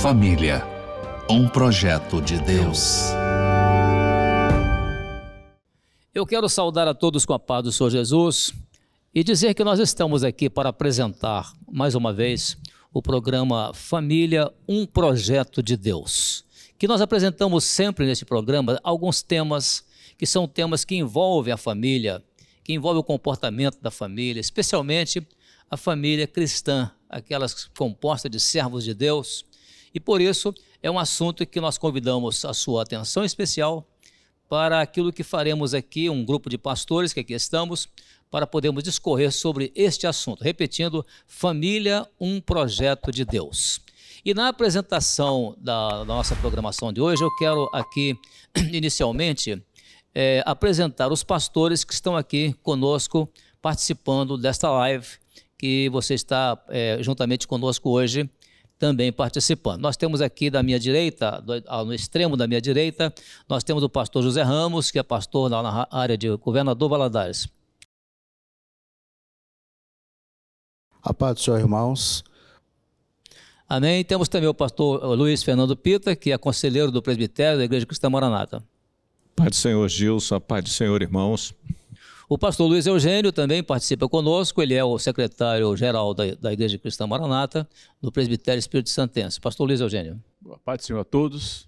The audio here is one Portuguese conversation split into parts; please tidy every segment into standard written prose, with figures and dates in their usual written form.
Família, um projeto de Deus. Eu quero saudar a todos com a paz do Senhor Jesus e dizer que nós estamos aqui para apresentar, mais uma vez, o programa Família, um projeto de Deus. Que nós apresentamos sempre nesse programa alguns temas que são temas que envolvem a família, que envolvem o comportamento da família, especialmente a família cristã, aquelas compostas de servos de Deus. E por isso é um assunto que nós convidamos a sua atenção especial para aquilo que faremos aqui, um grupo de pastores que aqui estamos, para podermos discorrer sobre este assunto. Repetindo, família, um projeto de Deus. E na apresentação da nossa programação de hoje, eu quero aqui, inicialmente, apresentar os pastores que estão aqui conosco, participando desta live, que você está juntamente conosco hoje, também participando. Nós temos aqui da minha direita, no extremo da minha direita, nós temos o pastor José Ramos, que é pastor na área de Governador Valadares. A paz do Senhor, irmãos. Amém. Temos também o pastor Luiz Fernando Pita, que é conselheiro do presbitério da Igreja Cristã Maranata. Paz do Senhor, Gilson, a paz do Senhor, irmãos. O pastor Luiz Eugênio também participa conosco, ele é o secretário-geral da Igreja Cristã Maranata, do Presbitério Espírito Santense. Pastor Luiz Eugênio. Boa paz do Senhor a todos.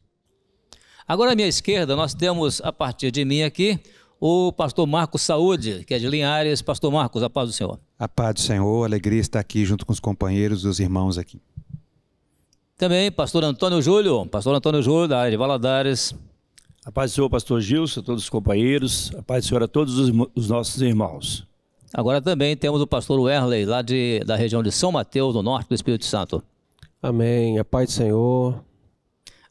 Agora à minha esquerda nós temos, a partir de mim aqui, o pastor Marcos Saúde, que é de Linhares. Pastor Marcos, a paz do Senhor. A paz do Senhor, alegria estar aqui junto com os companheiros e os irmãos aqui. Também pastor Antônio Júlio, da área de Valadares. A paz do Senhor, pastor Gilson, a todos os companheiros, a paz do Senhor a todos os nossos irmãos. Agora também temos o pastor Werley, lá da região de São Mateus, no norte do Espírito Santo. Amém, a paz do Senhor.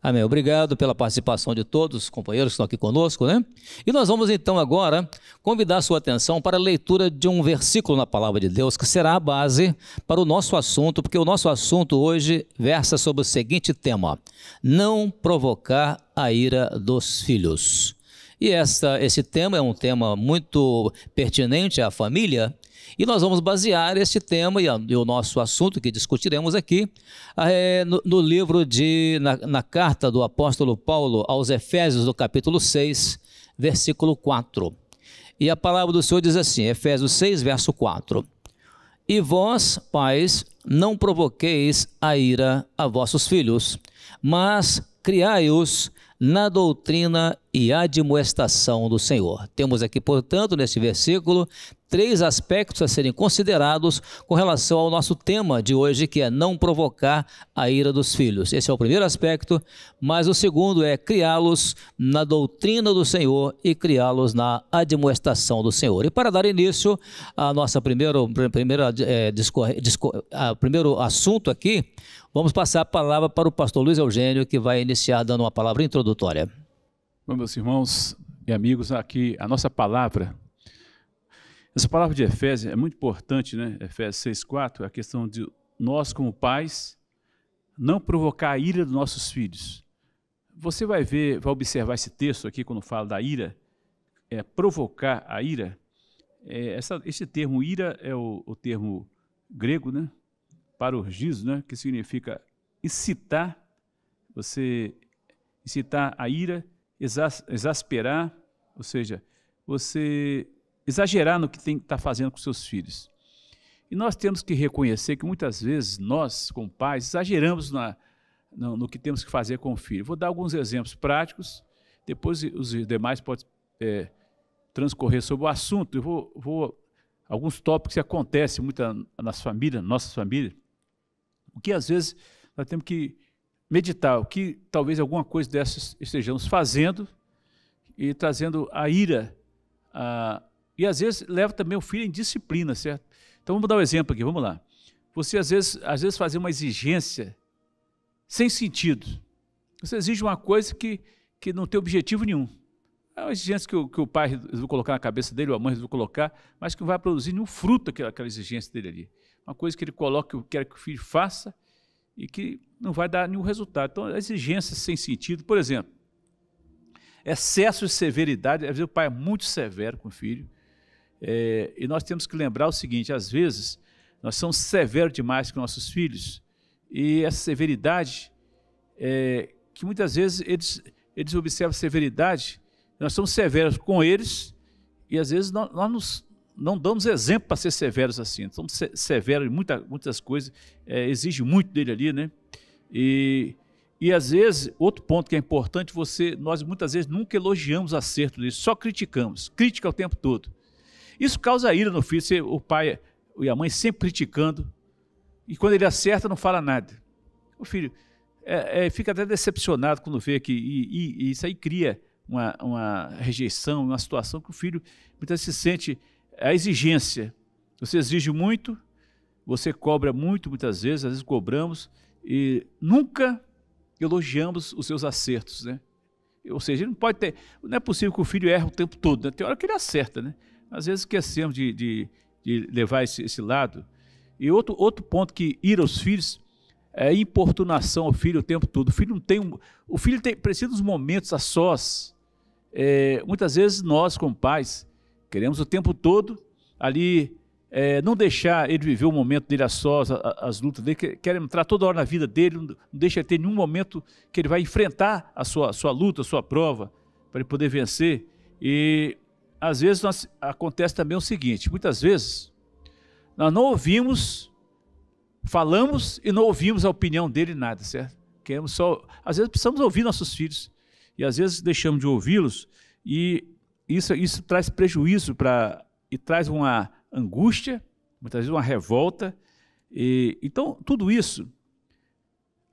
Amém, obrigado pela participação de todos os companheiros que estão aqui conosco, né? E nós vamos então agora convidar a sua atenção para a leitura de um versículo na Palavra de Deus, que será a base para o nosso assunto, porque o nosso assunto hoje versa sobre o seguinte tema: não provocar a ira dos filhos. E esse tema é um tema muito pertinente à família, e nós vamos basear esse tema e o nosso assunto que discutiremos aqui no livro na carta do apóstolo Paulo aos Efésios, do capítulo 6, versículo 4. E a palavra do Senhor diz assim, Efésios 6, verso 4. E vós, pais, não provoqueis a ira a vossos filhos, mas criai-os na doutrina e admoestação do Senhor. Temos aqui, portanto, neste versículo, 3 aspectos a serem considerados com relação ao nosso tema de hoje, que é não provocar a ira dos filhos. Esse é o primeiro aspecto, mas o segundo é criá-los na doutrina do Senhor e criá-los na admoestação do Senhor. E para dar início a nossa primeiro assunto aqui, vamos passar a palavra para o pastor Luiz Eugênio, que vai iniciar dando uma palavra introdutória. Bom, meus irmãos e amigos, aqui a nossa palavra, essa palavra de Efésios é muito importante, né? Efésios 6,4, a questão de nós como pais não provocar a ira dos nossos filhos. Você vai observar esse texto aqui quando fala da ira, provocar a ira. Esse termo ira é o termo grego, né? Parorgizo, né? Que significa incitar, você incitar a ira, exasperar, ou seja, você exagerar no que está fazendo com seus filhos. E nós temos que reconhecer que muitas vezes nós, como pais, exageramos no que temos que fazer com o filho. Vou dar alguns exemplos práticos, depois os demais podem transcorrer sobre o assunto. Eu vou alguns tópicos que acontecem muito nas famílias, nossas famílias, o que às vezes nós temos que meditar, o que talvez alguma coisa dessas estejamos fazendo e trazendo a ira, e às vezes leva também o filho em disciplina, certo? Então vamos dar um exemplo aqui, vamos lá. Você às vezes fazer uma exigência sem sentido. Você exige uma coisa que não tem objetivo nenhum. É uma exigência que o pai resolveu colocar na cabeça dele, ou a mãe resolveu colocar, mas que não vai produzir nenhum fruto aquela exigência dele ali. Uma coisa que ele coloca, que quer que o filho faça e que não vai dar nenhum resultado. Então, exigências sem sentido, por exemplo, excesso de severidade. Às vezes o pai é muito severo com o filho, e nós temos que lembrar o seguinte: às vezes nós somos severos demais com nossos filhos, e essa severidade que muitas vezes eles observam severidade, nós somos severos com eles, e às vezes nós não damos exemplo para ser severos assim. Somos severos em muitas coisas, exige muito dele ali, né? E às vezes, outro ponto que é importante, nós muitas vezes nunca elogiamos acerto dele, só criticamos, crítica o tempo todo. Isso causa ira no filho, o pai e a mãe sempre criticando, e quando ele acerta não fala nada. O filho fica até decepcionado quando vê que e isso aí cria uma rejeição, uma situação que o filho muitas vezes se sente a exigência. Você exige muito, você cobra muito muitas vezes, às vezes cobramos, e nunca elogiamos os seus acertos, né? Ou seja, não é possível que o filho erre o tempo todo, né? Tem hora que ele acerta, né? Às vezes esquecemos de levar esse lado. E outro ponto que ira os filhos é a importunação ao filho o tempo todo. O filho precisa dos momentos a sós. Muitas vezes nós, como pais, queremos o tempo todo ali não deixar ele viver o momento dele a sós, as lutas dele, querem entrar toda hora na vida dele, não deixa ele ter nenhum momento que ele vai enfrentar a sua luta, a sua prova, para ele poder vencer. E às vezes acontece também o seguinte, muitas vezes nós não ouvimos, falamos e não ouvimos a opinião dele nada, certo? Às vezes precisamos ouvir nossos filhos, e às vezes deixamos de ouvi-los, e isso traz prejuízo e traz uma angústia, muitas vezes uma revolta. Então, tudo isso,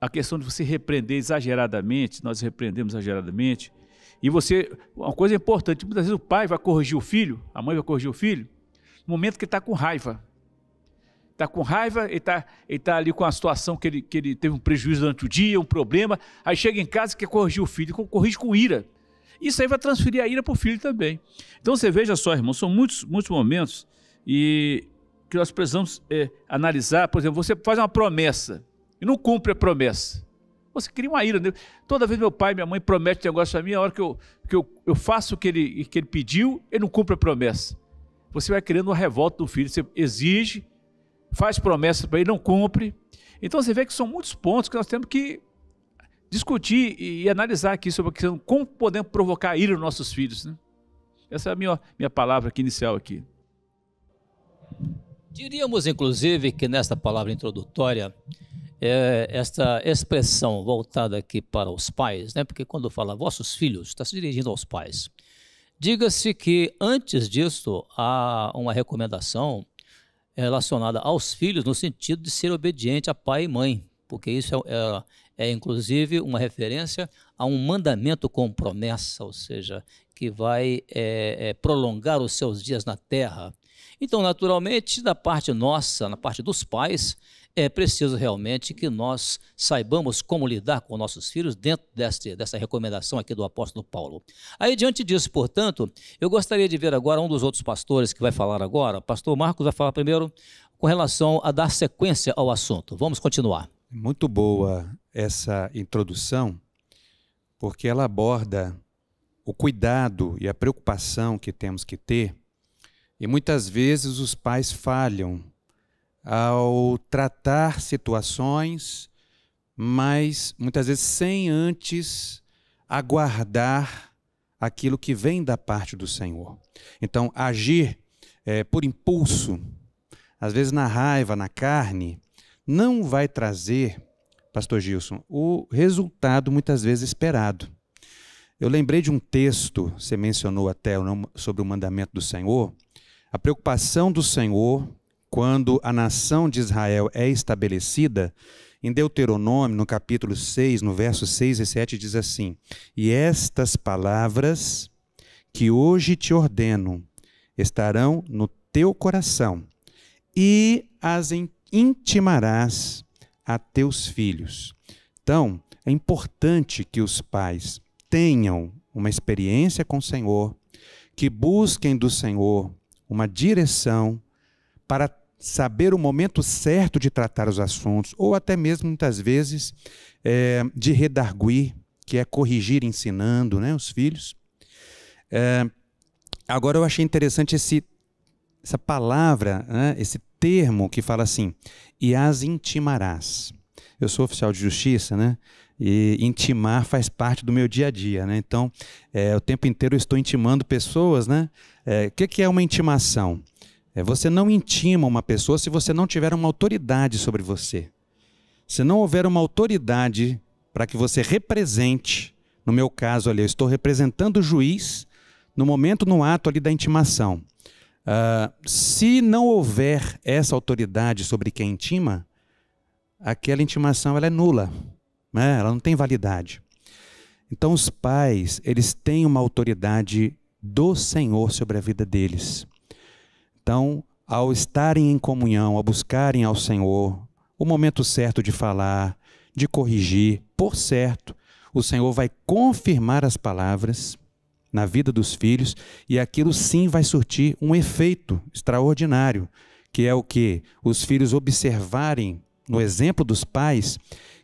a questão de você repreender exageradamente, nós repreendemos exageradamente, e uma coisa importante, muitas vezes o pai vai corrigir o filho, a mãe vai corrigir o filho, no momento que ele está com raiva. Está com raiva, ele está ali com a situação que ele teve um prejuízo durante o dia, um problema, aí chega em casa e quer corrigir o filho, corrige com ira. Isso aí vai transferir a ira para o filho também. Então você veja só, irmão, são muitos momentos e que nós precisamos analisar. Por exemplo, você faz uma promessa e não cumpre a promessa. Você cria uma ira. Né? Toda vez meu pai e minha mãe prometem um negócio a mim, a hora que eu faço o que ele pediu, ele não cumpre a promessa. Você vai criando uma revolta do filho, você exige, faz promessa para ele, não cumpre. Então você vê que são muitos pontos que nós temos que discutir e analisar aqui sobre a questão, como podemos provocar a ira nos nossos filhos. Né? Essa é a minha palavra aqui inicial aqui. Diríamos, inclusive, que nesta palavra introdutória, esta expressão voltada aqui para os pais, né? Porque quando fala vossos filhos, está se dirigindo aos pais. Diga-se que antes disso há uma recomendação relacionada aos filhos no sentido de ser obediente a pai e mãe, porque isso é inclusive uma referência a um mandamento com promessa, ou seja, que vai prolongar os seus dias na terra. Então, naturalmente, da parte nossa, na parte dos pais, é preciso realmente que nós saibamos como lidar com nossos filhos dentro dessa recomendação aqui do apóstolo Paulo. Aí, diante disso, portanto, eu gostaria de ver agora um dos outros pastores que vai falar agora. O pastor Marcos vai falar primeiro com relação a dar sequência ao assunto. Vamos continuar. Muito boa essa introdução, porque ela aborda o cuidado e a preocupação que temos que ter. E muitas vezes os pais falham ao tratar situações, mas muitas vezes sem antes aguardar aquilo que vem da parte do Senhor. Então, agir por impulso, às vezes na raiva, na carne, não vai trazer, pastor Gilson, o resultado muitas vezes esperado. Eu lembrei de um texto, você mencionou até sobre o mandamento do Senhor. A preocupação do Senhor, quando a nação de Israel é estabelecida, em Deuteronômio, no capítulo 6, no verso 6 e 7, diz assim: e estas palavras que hoje te ordeno estarão no teu coração, e as intimarás a teus filhos. Então, é importante que os pais tenham uma experiência com o Senhor, que busquem do Senhor uma direção para saber o momento certo de tratar os assuntos, ou até mesmo, muitas vezes, de redarguir, que é corrigir ensinando, né, os filhos. Agora, eu achei interessante essa palavra, né, esse termo que fala assim, e as intimarás. Eu sou oficial de justiça, né? E intimar faz parte do meu dia a dia, né? Então, o tempo inteiro eu estou intimando pessoas, né? O que é uma intimação? Você não intima uma pessoa se você não tiver uma autoridade sobre você. Se não houver uma autoridade para que você represente, no meu caso ali, eu estou representando o juiz no momento, no ato ali da intimação. Se não houver essa autoridade sobre quem intima, aquela intimação ela é nula, né? Ela não tem validade. Então os pais, eles têm uma autoridade do Senhor sobre a vida deles. Então, ao estarem em comunhão, ao buscarem ao Senhor, o momento certo de falar, de corrigir, por certo, o Senhor vai confirmar as palavras na vida dos filhos e aquilo sim vai surtir um efeito extraordinário, que é o que? Os filhos observarem no exemplo dos pais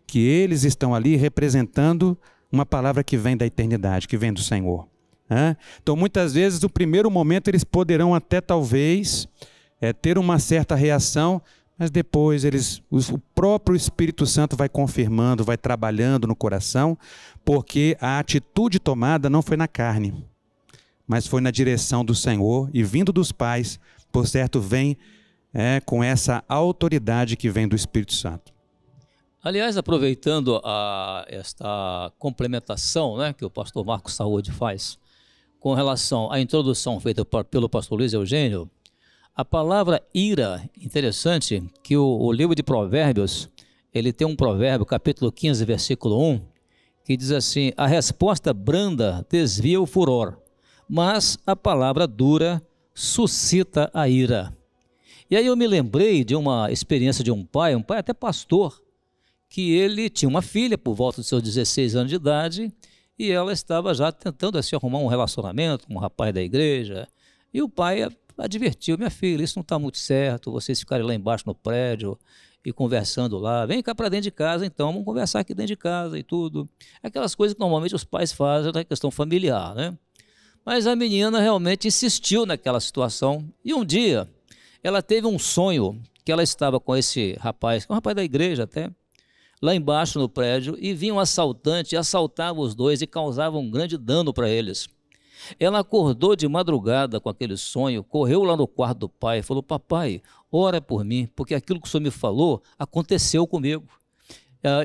que eles estão ali representando uma palavra que vem da eternidade, que vem do Senhor. Então, muitas vezes, no primeiro momento, eles poderão até, talvez, ter uma certa reação, mas depois o próprio Espírito Santo vai confirmando, vai trabalhando no coração, porque a atitude tomada não foi na carne, mas foi na direção do Senhor, e vindo dos pais, por certo, vem com essa autoridade que vem do Espírito Santo. Aliás, aproveitando esta complementação, né, que o pastor Marcos Saúde faz, com relação à introdução feita pelo pastor Luiz Eugênio, a palavra ira, interessante que o livro de Provérbios, ele tem um provérbio, capítulo 15, versículo 1, que diz assim: a resposta branda desvia o furor, mas a palavra dura suscita a ira. E aí eu me lembrei de uma experiência de um pai até pastor, que ele tinha uma filha por volta dos seus 16 anos de idade, e ela estava já tentando assim, arrumar um relacionamento com um rapaz da igreja, e o pai advertiu: minha filha, isso não está muito certo, vocês ficarem lá embaixo no prédio e conversando lá, vem cá para dentro de casa então, vamos conversar aqui dentro de casa e tudo. Aquelas coisas que normalmente os pais fazem na questão familiar, né? Mas a menina realmente insistiu naquela situação, e um dia ela teve um sonho que ela estava com esse rapaz, que é um rapaz da igreja até, lá embaixo no prédio, e vinha um assaltante, assaltava os dois e causava um grande dano para eles. Ela acordou de madrugada com aquele sonho, correu lá no quarto do pai e falou: papai, ora por mim, porque aquilo que o senhor me falou aconteceu comigo.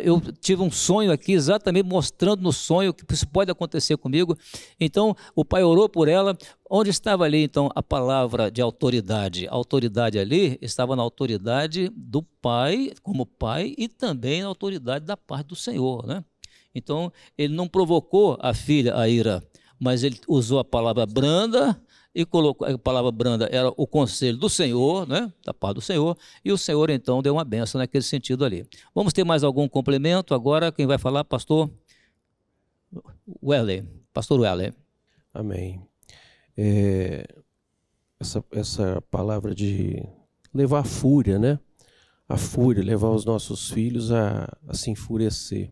Eu tive um sonho aqui exatamente mostrando no sonho que isso pode acontecer comigo. Então o pai orou por ela. Onde estava ali então a palavra de autoridade? A autoridade ali estava na autoridade do pai, como pai, e também na autoridade da parte do Senhor, né? Então ele não provocou a filha a ira, mas ele usou a palavra branda, e colocou a palavra branda, era o conselho do Senhor, né, da parte do Senhor, e o Senhor então deu uma bênção naquele sentido ali. Vamos ter mais algum complemento? Agora quem vai falar, pastor Wesley. Pastor Wesley. Amém. Essa palavra de levar a fúria, né? A fúria, levar os nossos filhos a se enfurecer.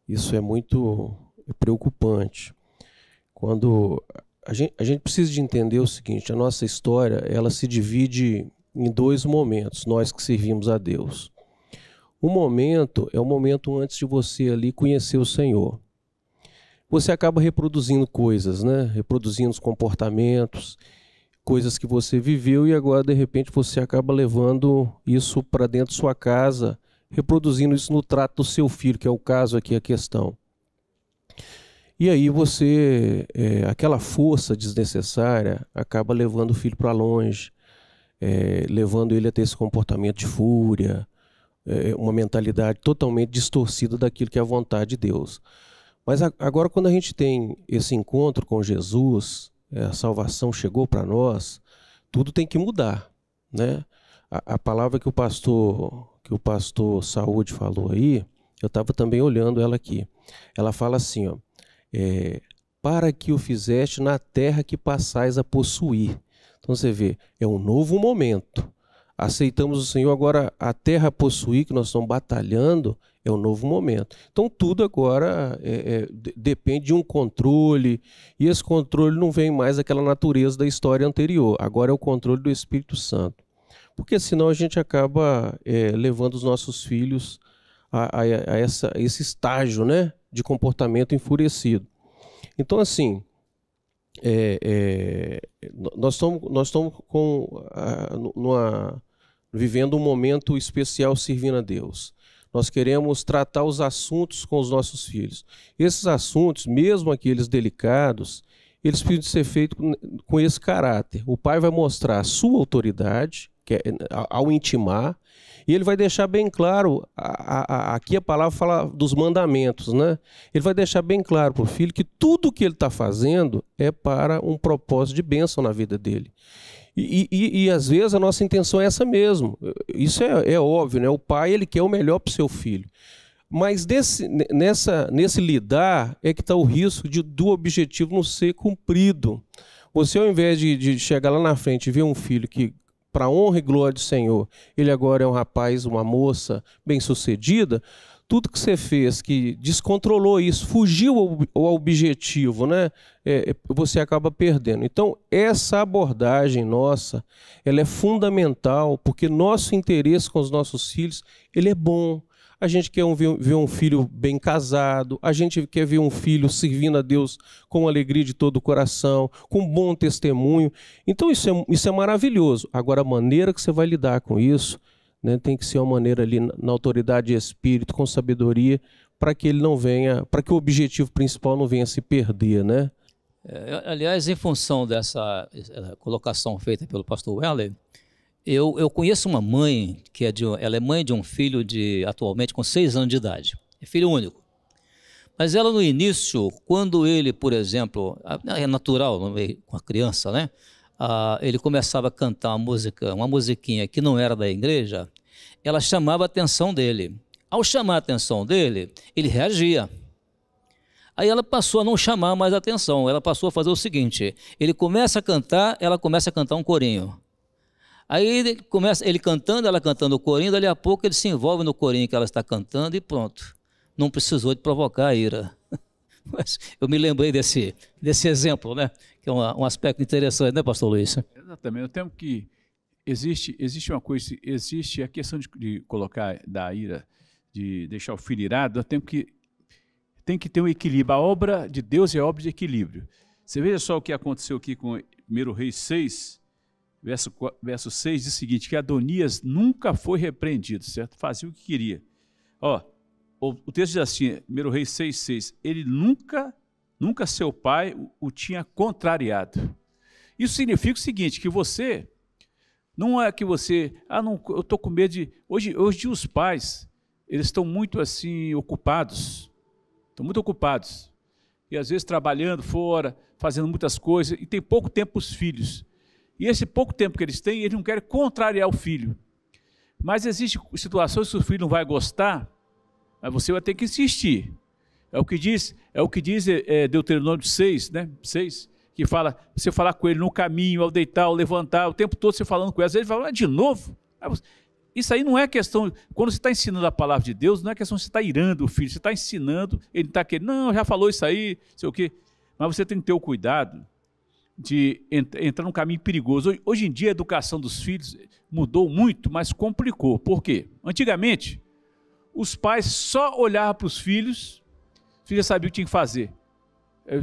Isso é muito preocupante. Quando a gente precisa de entender o seguinte: a nossa história ela se divide em dois momentos, nós que servimos a Deus. Um momento é o momento antes de você ali conhecer o Senhor. Você acaba reproduzindo coisas, né? Reproduzindo os comportamentos, coisas que você viveu, e agora de repente você acaba levando isso para dentro de sua casa, reproduzindo isso no trato do seu filho, que é o caso aqui, a questão. E aí você, aquela força desnecessária, acaba levando o filho para longe, levando ele a ter esse comportamento de fúria, uma mentalidade totalmente distorcida daquilo que é a vontade de Deus. Mas agora, quando a gente tem esse encontro com Jesus, a salvação chegou para nós, tudo tem que mudar, né? A palavra que o pastor Saúde falou aí, eu estava também olhando ela aqui. Ela fala assim, ó: para que o fizeste na terra que passais a possuir. Então você vê, é um novo momento. Aceitamos o Senhor, agora a terra a possuir, que nós estamos batalhando, é um novo momento. Então tudo agora depende de um controle, e esse controle não vem mais daquela natureza da história anterior, agora é o controle do Espírito Santo. Porque senão a gente acaba levando os nossos filhos a esse estágio, né, de comportamento enfurecido. Então, assim, nós estamos vivendo um momento especial servindo a Deus. Nós queremos tratar os assuntos com os nossos filhos. Esses assuntos, mesmo aqueles delicados, eles precisam ser feitos com esse caráter. O pai vai mostrar a sua autoridade, ao intimar, e ele vai deixar bem claro, aqui a palavra fala dos mandamentos, né? Ele vai deixar bem claro para o filho que tudo que ele está fazendo é para um propósito de bênção na vida dele. E às vezes a nossa intenção é essa mesmo. Isso é óbvio, né? O pai, ele quer o melhor para o seu filho. Mas nesse lidar é que está o risco do objetivo não ser cumprido. Você, ao invés de chegar lá na frente e ver um filho que, para a honra e glória do Senhor, ele agora é um rapaz, uma moça bem-sucedida, tudo que você fez que descontrolou isso, fugiu ao objetivo, né? Você acaba perdendo. Então, essa abordagem nossa, ela é fundamental, porque nosso interesse com os nossos filhos, ele é bom. A gente quer ver um filho bem casado, a gente quer ver um filho servindo a Deus com alegria de todo o coração, com bom testemunho. Então isso é maravilhoso. Agora, a maneira que você vai lidar com isso, né, tem que ser uma maneira ali na autoridade de espírito, com sabedoria, para que ele não venha, para que o objetivo principal não venha se perder, né? Aliás, em função dessa colocação feita pelo pastor Weller, eu conheço uma mãe que ela é mãe de um filho atualmente com 6 anos de idade, é filho único. Mas ela no início, quando ele, por exemplo, é natural com a criança, né? Ele começava a cantar uma musiquinha que não era da igreja, ela chamava a atenção dele. Ao chamar a atenção dele, ele reagia. Aí ela passou a não chamar mais a atenção, ela passou a fazer o seguinte, ele começa a cantar, ela começa a cantar um corinho. Aí ele cantando, ela cantando o corinho, dali a pouco ele se envolve no corinho que ela está cantando e pronto. Não precisou de provocar a ira. Mas eu me lembrei desse exemplo, né? Que é um aspecto interessante, né, pastor Luiz? Exatamente. Eu temo que existe uma coisa, existe a questão de colocar da ira, de deixar o filho irado, eu tenho que tem que ter um equilíbrio. A obra de Deus é obra de equilíbrio. Você veja só o que aconteceu aqui com 1 Reis 6, verso 6, diz o seguinte, que Adonias nunca foi repreendido, certo? Fazia o que queria. Ó, o texto diz assim, 1 Reis 6, ele nunca seu pai o tinha contrariado. Isso significa o seguinte, que você, não é que você, não, eu estou com medo de... Hoje os pais, eles estão muito assim, ocupados, e às vezes trabalhando fora, fazendo muitas coisas, e tem pouco tempo para os filhos. E esse pouco tempo que eles têm, eles não querem contrariar o filho. Mas existem situações que o filho não vai gostar, mas você vai ter que insistir. É o que diz Deuteronômio 6, né? 6, que fala, você falar com ele no caminho, ao deitar, ao levantar, o tempo todo você falando com ele. Às vezes ele fala, de novo? Isso aí não é questão, quando você está ensinando a palavra de Deus, não é questão de você estar irando o filho, você está ensinando, ele está querendo, não, já falou isso aí, sei o quê. Mas você tem que ter o cuidado de entrar num caminho perigoso. Hoje em dia a educação dos filhos mudou muito, mas complicou. Por quê? Antigamente, os pais só olhavam para os filhos já sabiam o que tinha que fazer.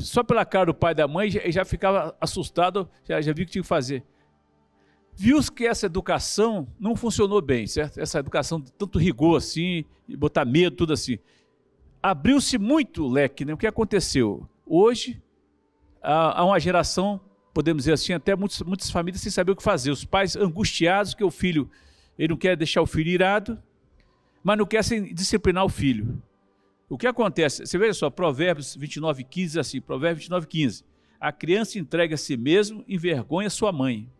Só pela cara do pai e da mãe já ficava assustado, já viu o que tinha que fazer. Viu-se que essa educação não funcionou bem, certo? Essa educação de tanto rigor assim, botar medo, tudo assim. Abriu-se muito o leque, né? O que aconteceu? Hoje, há uma geração, podemos dizer assim, até muitas famílias sem saber o que fazer. Os pais angustiados que o filho, ele não quer deixar o filho irado, mas não quer disciplinar o filho. O que acontece? Você veja só, Provérbios 29:15, assim, Provérbios 29:15. A criança entrega a si mesmo e envergonha sua mãe.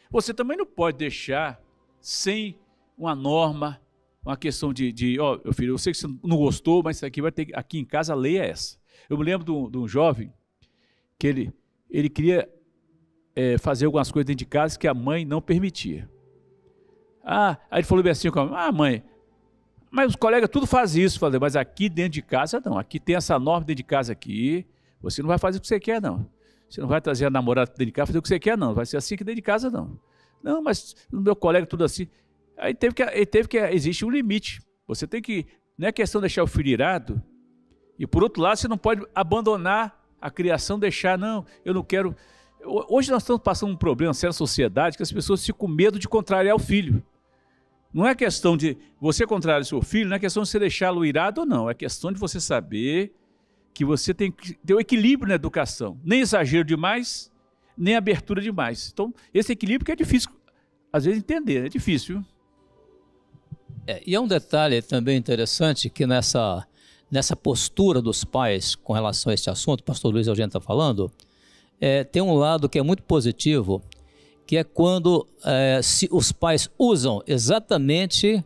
Você também não pode deixar sem uma norma, uma questão ó, meu filho, eu sei que você não gostou, mas aqui vai ter, aqui em casa a lei é essa. Eu me lembro de um jovem que ele queria fazer algumas coisas dentro de casa que a mãe não permitia. Aí ele falou bem assim, mãe, mas os colegas tudo fazem isso. Falei, mas aqui dentro de casa não, aqui tem essa norma dentro de casa aqui, você não vai fazer o que você quer não. Você não vai trazer a namorada dentro de casa fazer o que você quer não, vai ser assim aqui dentro de casa não. Não, mas no meu colega tudo assim. Aí existe um limite, você tem que Não é questão de deixar o filho irado. E por outro lado, você não pode abandonar a criação, deixar, não, eu não quero... Hoje nós estamos passando um problema sério na sociedade, que as pessoas ficam com medo de contrariar o filho. Não é questão de você contrariar o seu filho, não é questão de você deixá-lo irado ou não, é questão de você saber que você tem que ter o equilíbrio na educação. Nem exagero demais, nem abertura demais. Então, esse equilíbrio que é difícil, às vezes, entender, é difícil. E é um detalhe também interessante que nessa postura dos pais com relação a este assunto, o pastor Luiz Eugênio está falando, tem um lado que é muito positivo, que é quando se os pais usam exatamente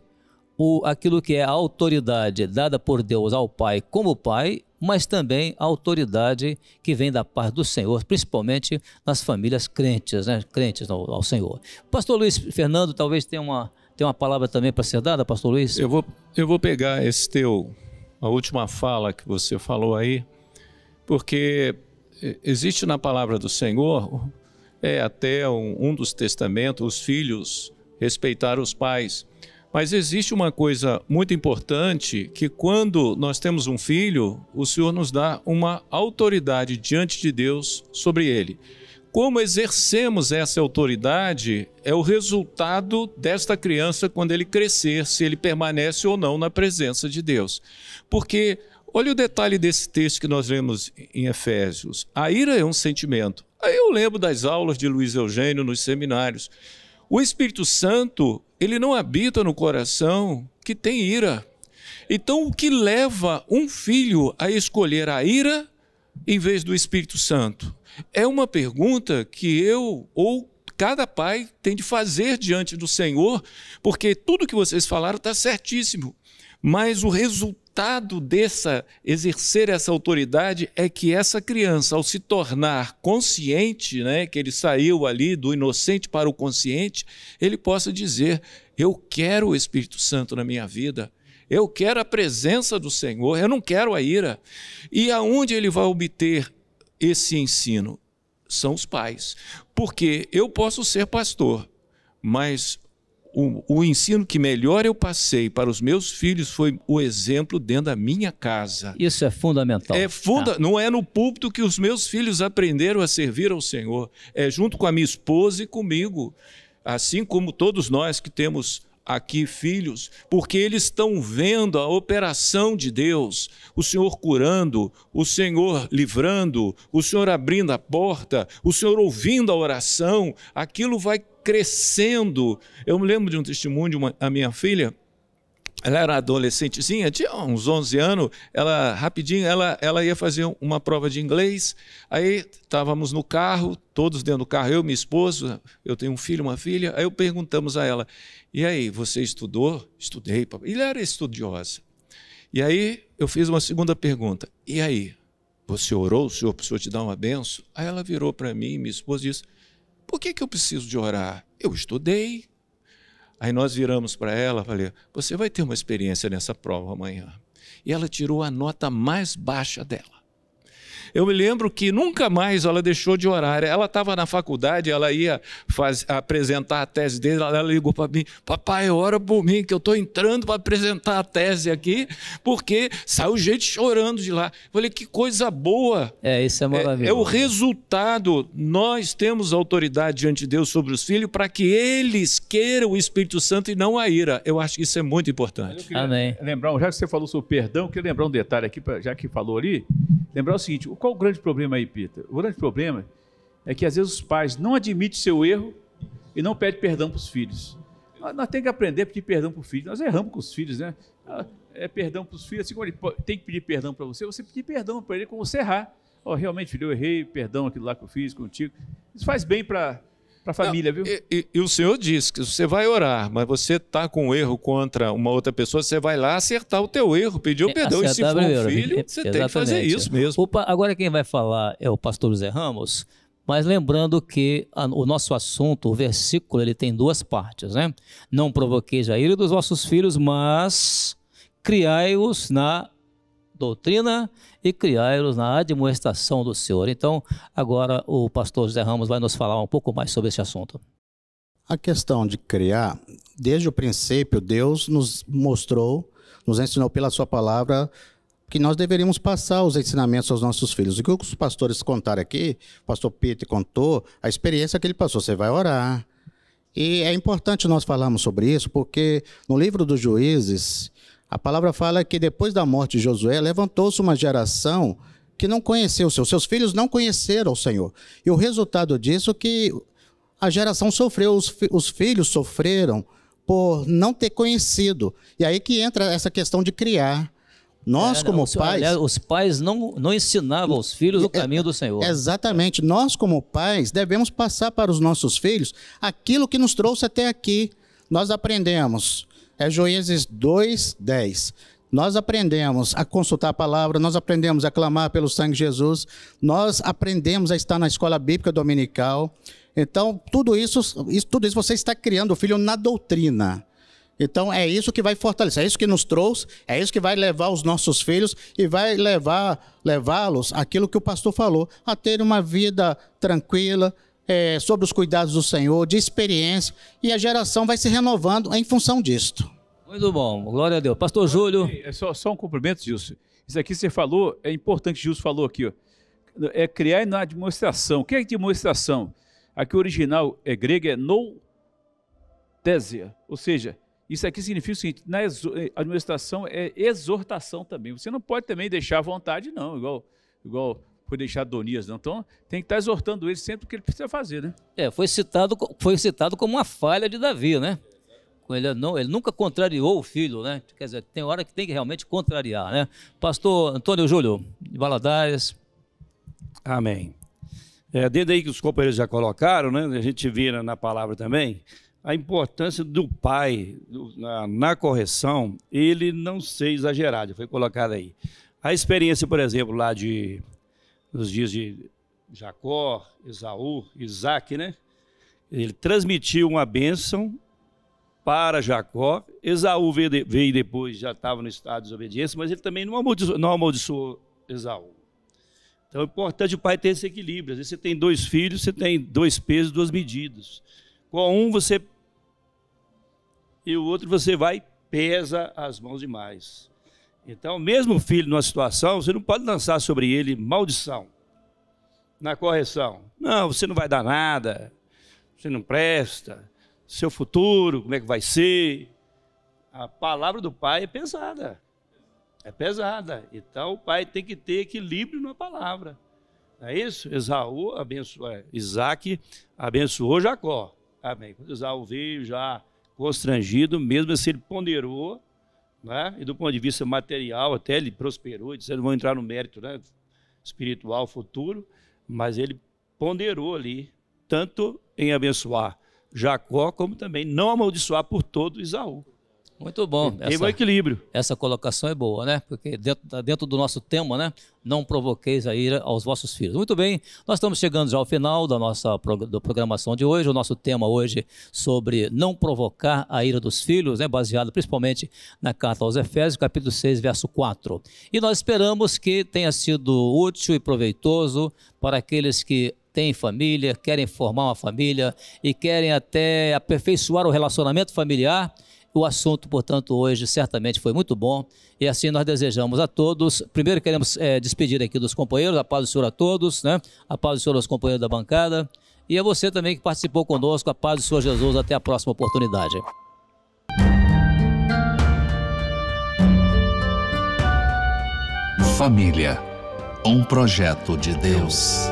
aquilo que é a autoridade dada por Deus ao pai como pai, mas também a autoridade que vem da parte do Senhor, principalmente nas famílias crentes, né? Crentes ao Senhor. Pastor Luiz Fernando talvez tenha uma palavra também para ser dada, pastor Luiz? Eu vou pegar a última fala que você falou aí, porque existe na palavra do Senhor, até um dos testamentos, os filhos respeitar os pais. Mas existe uma coisa muito importante, que quando nós temos um filho, o Senhor nos dá uma autoridade diante de Deus sobre ele. Como exercemos essa autoridade é o resultado desta criança quando ele crescer, se ele permanece ou não na presença de Deus. Porque, olha o detalhe desse texto que nós lemos em Efésios. A ira é um sentimento. Aí eu lembro das aulas de Luiz Eugênio nos seminários. O Espírito Santo, ele não habita no coração que tem ira. Então, o que leva um filho a escolher a ira em vez do Espírito Santo? É uma pergunta que eu ou cada pai tem de fazer diante do Senhor, porque tudo que vocês falaram está certíssimo. Mas o resultado exercer essa autoridade é que essa criança, ao se tornar consciente, né, que ele saiu ali do inocente para o consciente, ele possa dizer, eu quero o Espírito Santo na minha vida, eu quero a presença do Senhor, eu não quero a ira. E aonde ele vai obter esse ensino? São os pais. Porque eu posso ser pastor, mas o ensino que melhor eu passei para os meus filhos foi o exemplo dentro da minha casa. Isso é fundamental. Não é no púlpito que os meus filhos aprenderam a servir ao Senhor. É junto com a minha esposa e comigo. Assim como todos nós que temos aqui filhos, porque eles estão vendo a operação de Deus, o Senhor curando, o Senhor livrando, o Senhor abrindo a porta, o Senhor ouvindo a oração, aquilo vai crescendo. Eu me lembro de um testemunho de a minha filha, ela era adolescentezinha, tinha uns 11 anos, ela ia fazer uma prova de inglês, aí estávamos no carro, todos dentro do carro, eu, minha esposa, eu tenho um filho, uma filha, aí perguntamos a ela, e aí, você estudou? Estudei, papai. Ele era estudiosa. E aí eu fiz uma segunda pergunta, e aí, você orou, o Senhor te dar uma benção? Aí ela virou para mim, minha esposa, e disse, por que eu preciso de orar? Eu estudei. Aí nós viramos para ela, falei, você vai ter uma experiência nessa prova amanhã. E ela tirou a nota mais baixa dela. Eu me lembro que nunca mais ela deixou de orar. Ela estava na faculdade, ela ia apresentar a tese dele, ela ligou para mim, papai, ora por mim, que eu estou entrando para apresentar a tese aqui, porque saiu gente chorando de lá. Eu falei, que coisa boa. Isso é maravilhoso. É o resultado. Nós temos autoridade diante de Deus sobre os filhos para que eles queiram o Espírito Santo e não a ira. Eu acho que isso é muito importante. Amém. Lembrar, já que você falou sobre perdão, eu queria lembrar um detalhe aqui, já que falou ali, lembrar o seguinte, qual o grande problema aí, Peter? O grande problema é que às vezes os pais não admitem seu erro e não pedem perdão para os filhos. Nós temos que aprender a pedir perdão para o filho. Nós erramos com os filhos, né? Perdão para os filhos, assim como ele tem que pedir perdão para você pedir perdão para ele quando você errar. Realmente, filho, eu errei, perdão aquilo lá que eu fiz contigo. Isso faz bem para a família, viu? E o Senhor diz que você vai orar, mas você está com um erro contra uma outra pessoa, você vai lá acertar o teu erro, pedir o perdão. E se for um filho, você tem que fazer isso mesmo. Agora quem vai falar é o pastor José Ramos, mas lembrando que o nosso assunto, o versículo, ele tem duas partes, né? Não provoqueis a ira dos vossos filhos, mas criai-os na doutrina e criai-los na admoestação do Senhor. Então, agora o pastor José Ramos vai nos falar um pouco mais sobre esse assunto. A questão de criar, desde o princípio, Deus nos mostrou nos ensinou pela sua palavra que nós deveríamos passar os ensinamentos aos nossos filhos. O que os pastores contaram aqui, o pastor Peter contou, a experiência que ele passou, você vai orar. E é importante nós falarmos sobre isso, porque no livro dos Juízes, a palavra fala que depois da morte de Josué, levantou-se uma geração que não conheceu o Senhor. Seus filhos não conheceram o Senhor. E o resultado disso é que a geração sofreu, os filhos sofreram por não ter conhecido. E aí que entra essa questão de criar. Nós, como pais... Os pais não ensinavam aos filhos o caminho do Senhor. Exatamente. Nós, como pais, devemos passar para os nossos filhos aquilo que nos trouxe até aqui. Nós aprendemos. É Juízes 2:10. Nós aprendemos a consultar a palavra, nós aprendemos a clamar pelo sangue de Jesus, nós aprendemos a estar na escola bíblica dominical. Então, tudo isso você está criando o filho na doutrina. Então, é isso que vai fortalecer, é isso que nos trouxe, é isso que vai levar os nossos filhos e vai levá-los, aquilo que o pastor falou, a ter uma vida tranquila, sobre os cuidados do Senhor, de experiência, e a geração vai se renovando em função disto. Muito bom, glória a Deus. Pastor Júlio. É só um cumprimento, Gilson. Isso aqui você falou, é importante, Gilson falou aqui, ó, é criar na demonstração. O que é demonstração? Aqui o original grego é noutésia, ou seja, isso aqui significa o seguinte, na administração é exortação também. Você não pode também deixar à vontade, não, igual foi deixar Adonias, não. Então tem que estar exortando ele sempre o que ele precisa fazer, né? Foi citado como uma falha de Davi, né? Ele nunca contrariou o filho, né? Quer dizer, tem hora que tem que realmente contrariar, né? Pastor Antônio Júlio, de Valadares. Amém. Dentro aí que os companheiros já colocaram, né? A gente vira na palavra também, a importância do pai na correção, ele não ser exagerado, foi colocado aí. A experiência, por exemplo, lá nos dias de Jacó, Esaú, Isaac, né? Ele transmitiu uma bênção para Jacó. Esaú veio depois, já estava no estado de desobediência, mas ele também não amaldiçoou Esaú. Então é importante o pai ter esse equilíbrio. Às vezes você tem 2 filhos, você tem 2 pesos, 2 medidas. Com um você... e o outro você vai, pesa as mãos demais. Então, mesmo o filho numa situação, você não pode lançar sobre ele maldição na correção. Não, você não vai dar nada, você não presta, seu futuro, como é que vai ser? A palavra do pai é pesada. É pesada. Então, o pai tem que ter equilíbrio na palavra. Não é isso? Isaac abençoou Jacó. Amém. Quando Esaú veio já constrangido, mesmo assim ele ponderou, né? E do ponto de vista material, até ele prosperou, disse, não vão entrar no mérito, né? Espiritual, futuro, mas ele ponderou ali, tanto em abençoar Jacó, como também não amaldiçoar por todo Esaú. Muito bom. Tem um equilíbrio. Essa colocação é boa, né? Porque dentro do nosso tema, né? Não provoqueis a ira aos vossos filhos. Muito bem, nós estamos chegando já ao final da nossa programação de hoje. O nosso tema hoje sobre não provocar a ira dos filhos, né? Baseado principalmente na carta aos Efésios, capítulo 6, verso 4. E nós esperamos que tenha sido útil e proveitoso para aqueles que têm família, querem formar uma família e querem até aperfeiçoar o relacionamento familiar. O assunto, portanto, hoje certamente foi muito bom e assim nós desejamos a todos. Primeiro queremos despedir aqui dos companheiros, a paz do Senhor a todos, né? A paz do Senhor aos companheiros da bancada e a você também que participou conosco, a paz do Senhor Jesus. Até a próxima oportunidade. Família, um projeto de Deus.